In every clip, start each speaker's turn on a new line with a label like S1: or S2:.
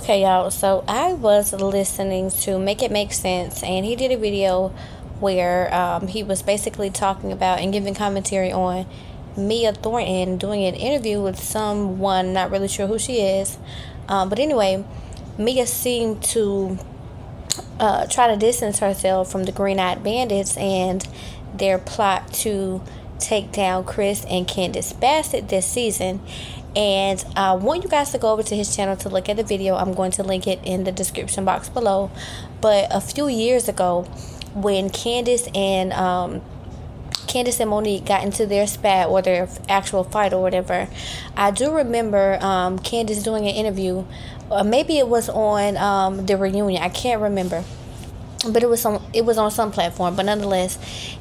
S1: Okay, y'all. So I was listening to Make It Make Sense, and he did a video where he was basically talking about and giving commentary on Mia Thornton doing an interview with someone, not really sure who she is. But anyway, Mia seemed to try to distance herself from the Green-Eyed Bandits and their plot to take down Chris and Candiace Bassett this season. And I want you guys to go over to his channel to look at the video. I'm going to link it in the description box below. But a few years ago, when Candiace and Monique got into their spat or their actual fight or whatever, I do remember Candiace doing an interview. Maybe it was on the reunion. I can't remember. But it was on some platform. But nonetheless,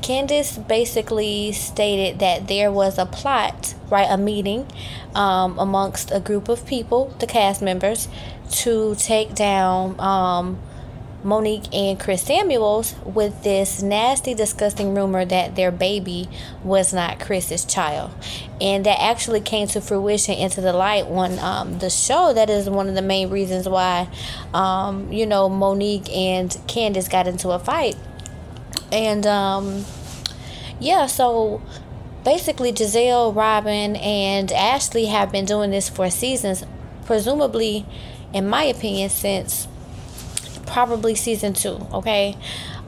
S1: Candiace basically stated that there was a plot, right, a meeting amongst a group of people, the cast members, to take down Monique and Chris Samuels with this nasty, disgusting rumor that their baby was not Chris's child. And that actually came to fruition, into the light on the show. That is one of the main reasons why, Monique and Candiace got into a fight. And, yeah, so basically Gizelle Robyn and Ashley have been doing this for seasons, presumably, in my opinion, since probably season 2, okay,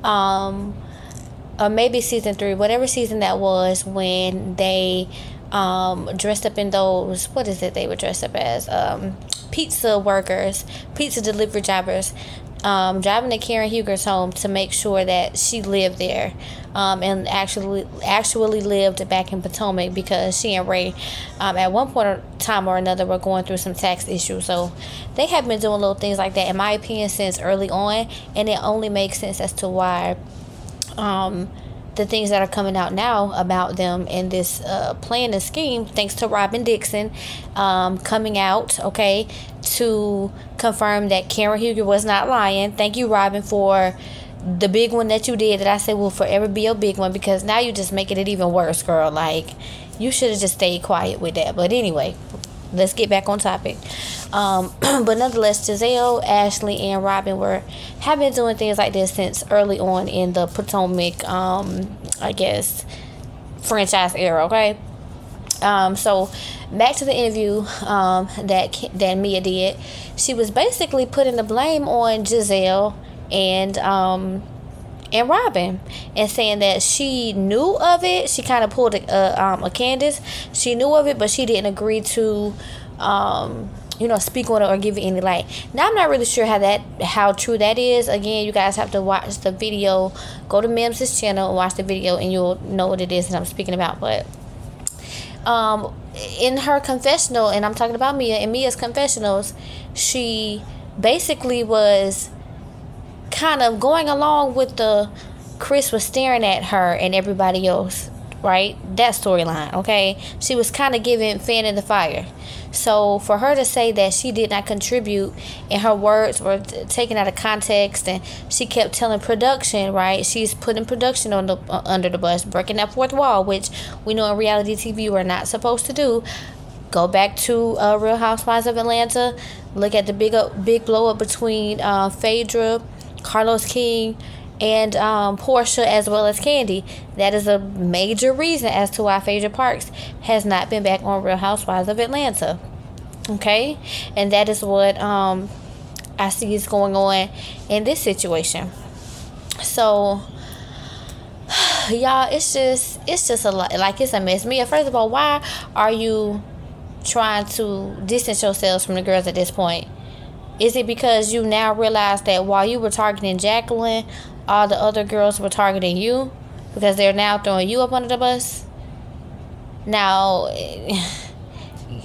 S1: or maybe season 3, whatever season that was, when they dressed up in those, what is it they were dressed up as, pizza workers, pizza delivery drivers, driving to Karen Huger's home to make sure that she lived there, and actually lived back in Potomac, because she and Ray at one point in time or another were going through some tax issues. So they have been doing little things like that, in my opinion, since early on, and it only makes sense as to why the things that are coming out now about them and this plan and scheme, thanks to Robyn Dixon coming out, okay, to confirm that Karen Huger was not lying. Thank you, Robyn, for the big one that you did, that I said will forever be your big one, because now you're just making it even worse, girl. Like, you should have just stayed quiet with that. But anyway, let's get back on topic. But nonetheless, Gizelle, Ashley, and Robyn have been doing things like this since early on in the Potomac, I guess, franchise era, okay? So back to the interview that Mia did. She was basically putting the blame on Gizelle and Robyn, and saying that she knew of it. She kind of pulled a Candiace. She knew of it, but she didn't agree to speak on it or give it any light. Now, I'm not really sure how true that is. Again, you guys have to watch the video. Go to Mims' channel and watch the video, and you'll know what it is that I'm speaking about. But in her confessional, and I'm talking about Mia, in Mia's confessionals, she basically was kind of going along with the Chris was staring at her and everybody else, right? That storyline, okay? She was kind of fanning the fire. So for her to say that she did not contribute, and her words were taken out of context, and she kept telling production, right? She's putting production under the bus, breaking that fourth wall, which we know in reality TV you are not supposed to do. Go back to Real Housewives of Atlanta. Look at the big blow up between Phaedra, Carlos King, and Portia, as well as Candy. That is a major reason as to why Phaedra Parks has not been back on Real Housewives of Atlanta, okay? And that is what I see is going on in this situation. So y'all, it's just a lot. Like, it's a mess. Mia, first of all, why are you trying to distance yourselves from the girls at this point? Is it because you now realize that while you were targeting Jacqueline, all the other girls were targeting you, because they're now throwing you up under the bus? Now,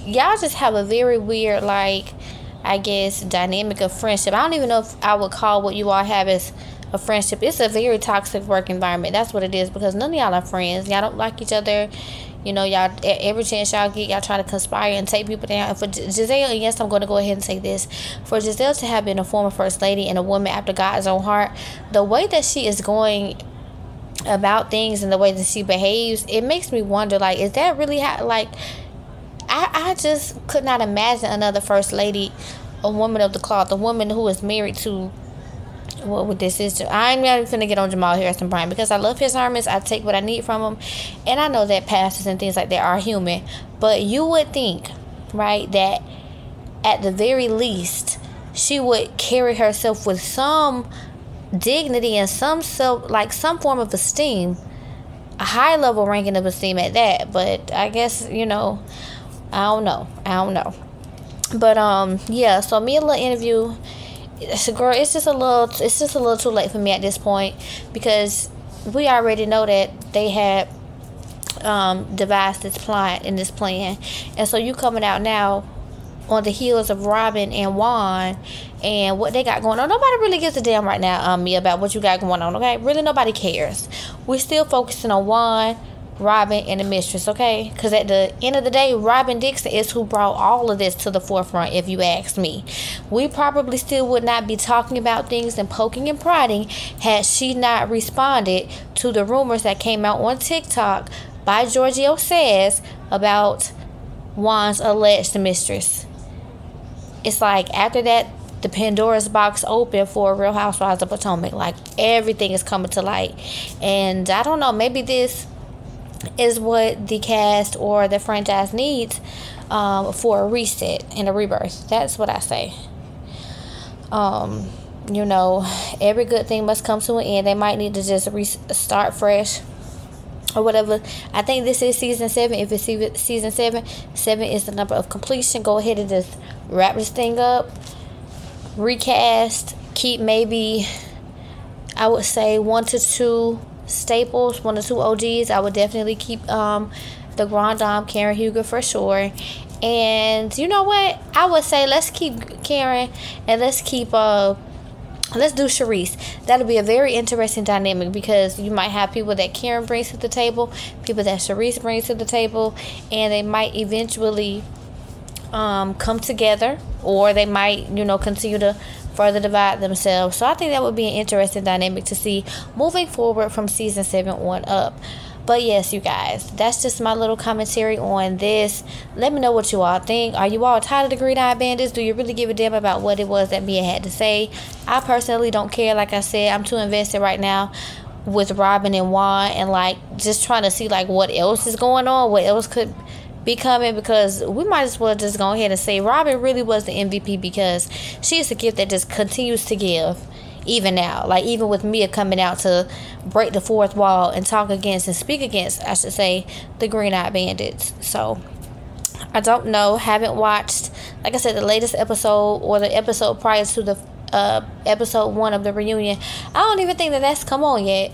S1: y'all just have a very weird, like, I guess, dynamic of friendship. I don't even know if I would call what you all have as a friendship. It's a very toxic work environment. That's what it is, because none of y'all are friends. Y'all don't like each other. Y'all, every chance y'all get, y'all try to conspire and take people down. And for Gizelle, and yes, I'm going to go ahead and say this, for Gizelle to have been a former first lady and a woman after God's own heart, the way that she is going about things and the way that she behaves, it makes me wonder, like, is that really how, like, I just could not imagine another first lady a woman of the cloth, a woman who is married to, what would this is? I'm not even finna get on Jamal Harrison Bryan because I love his sermons. I take what I need from him, and I know that pastors and things like that are human. But you would think, right, that at the very least she would carry herself with some dignity and some form of esteem, a high level ranking of esteem at that. But I guess, I don't know. But yeah, so me a little interview. Girl, it's just a little too late for me at this point, because we already know that they had devised this plot and this plan, and so you coming out now on the heels of Robyn and Juan and what they got going on. Nobody really gives a damn right now, me, about what you got going on, okay? Really, nobody cares. We're still focusing on Juan, Robyn, and the mistress, okay? Because at the end of the day, Robyn Dixon is who brought all of this to the forefront, if you ask me. We probably still would not be talking about things and poking and prodding had she not responded to the rumors that came out on TikTok by Giorgio Says about Juan's alleged mistress. It's like, after that, the Pandora's box opened for Real Housewives of Potomac. Like, everything is coming to light. And I don't know, maybe this is what the cast or the franchise needs for a reset and a rebirth. That's what I say. Every good thing must come to an end. They might need to just start fresh or whatever. I think this is season 7. If it's season 7 is the number of completion. Go ahead and just wrap this thing up, recast, keep maybe, I would say, 1 to 2 staples, 1 to 2 OGs. I would definitely keep the Grand Dame Karen Huger for sure. And you know what, I would say let's keep Karen and let's do Charisse. That'll be a very interesting dynamic, because you might have people that Karen brings to the table, people that Charisse brings to the table, and they might eventually come together, or they might continue to further divide themselves. So I think that would be an interesting dynamic to see moving forward from season 7 on up. But yes, you guys, that's just my little commentary on this. Let me know what you all think. Are you all tired of the Green-Eyed Bandits? Do you really give a damn about what it was that Mia had to say? I personally don't care. Like I said, I'm too invested right now with Robyn and Juan, and just trying to see what else is going on, what else could be coming, because we might as well just go ahead and say Robyn really was the MVP, because she is a gift that just continues to give even now. Even with Mia coming out to break the fourth wall and talk against and speak against, I should say, the Green-Eyed Bandits. So I don't know, haven't watched, like I said, the latest episode or the episode prior to the episode 1 of the reunion. I don't even think that's come on yet.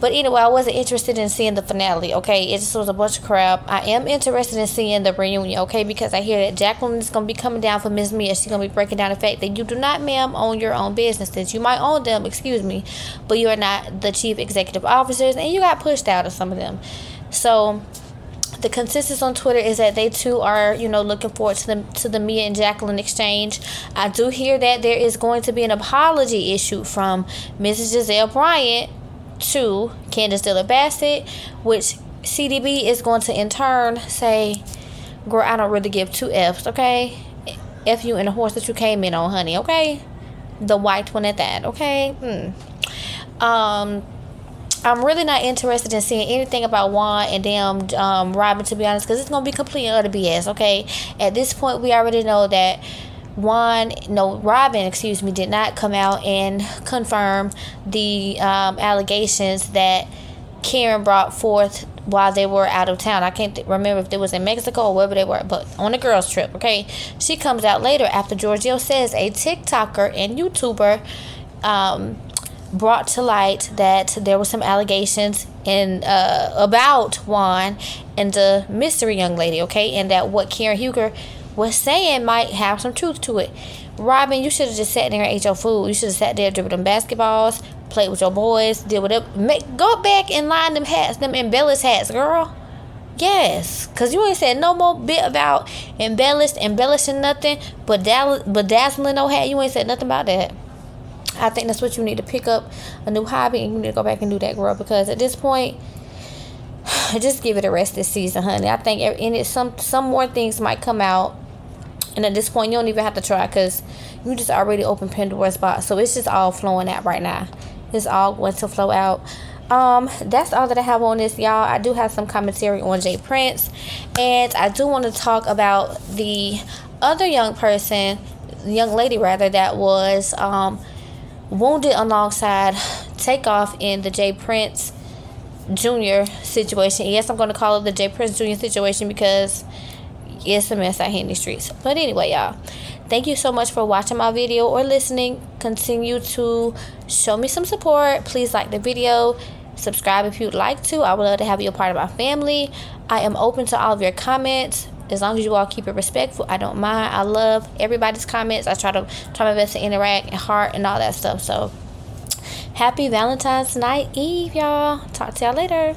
S1: But anyway, I wasn't interested in seeing the finale, okay? It just was a bunch of crap. I am interested in seeing the reunion, okay? Because I hear that Jacqueline is going to be coming down for Miss Mia. She's going to be breaking down the fact that you do not, ma'am, own your own businesses. You might own them, but you are not the chief executive officers, and you got pushed out of some of them. So the consensus on Twitter is that they too are, looking forward to the Mia and Jacqueline exchange. I do hear that there is going to be an apology issued from Mrs. Gizelle Bryant to Candiace Bassett, which CDB is going to in turn say, girl, I don't really give 2 F's, okay? F you and the horse that you came in on, honey, okay? The white one at that, okay? I'm really not interested in seeing anything about Juan and Robyn, to be honest, because it's going to be complete and utter BS, okay? At this point, we already know that Robyn, did not come out and confirm the allegations that Karen brought forth while they were out of town. I can't remember if it was in Mexico or wherever they were, but on a girls trip, okay? She comes out later after Giorgio Says, a TikToker and YouTuber, brought to light that there were some allegations about Juan and the mystery young lady, okay? And that what Karen Huger was saying might have some truth to it. Robyn, you should have just sat there and ate your food. You should have sat there, dribbled them basketballs, played with your boys, did whatever. Go back and line them hats, them embellished hats, girl. Yes, because you ain't said no more bit about embellishing nothing, but dazzling no hat. You ain't said nothing about that. I think that's what you need to pick up, a new hobby, and you need to go back and do that, girl, because at this point, just give it a rest this season, honey. I think some more things might come out And at this point, you don't even have to try, because you just already opened Pandora's box. So it's just all flowing out right now. It's all going to flow out. That's all that I have on this, y'all. I do have some commentary on J Prince, and I do want to talk about the other young lady rather, that was wounded alongside Takeoff in the J Prince Jr. situation. Yes, I'm going to call it the J Prince Jr. situation, because it's a mess out here in the streets. But anyway, y'all, thank you so much for watching my video or listening. Continue to show me some support. Please like the video, subscribe if you'd like to. I would love to have you a part of my family. I am open to all of your comments, as long as you all keep it respectful. I don't mind. I love everybody's comments. I try my best to interact and heart and all that stuff. So happy Valentine's Night Eve, y'all. Talk to y'all later.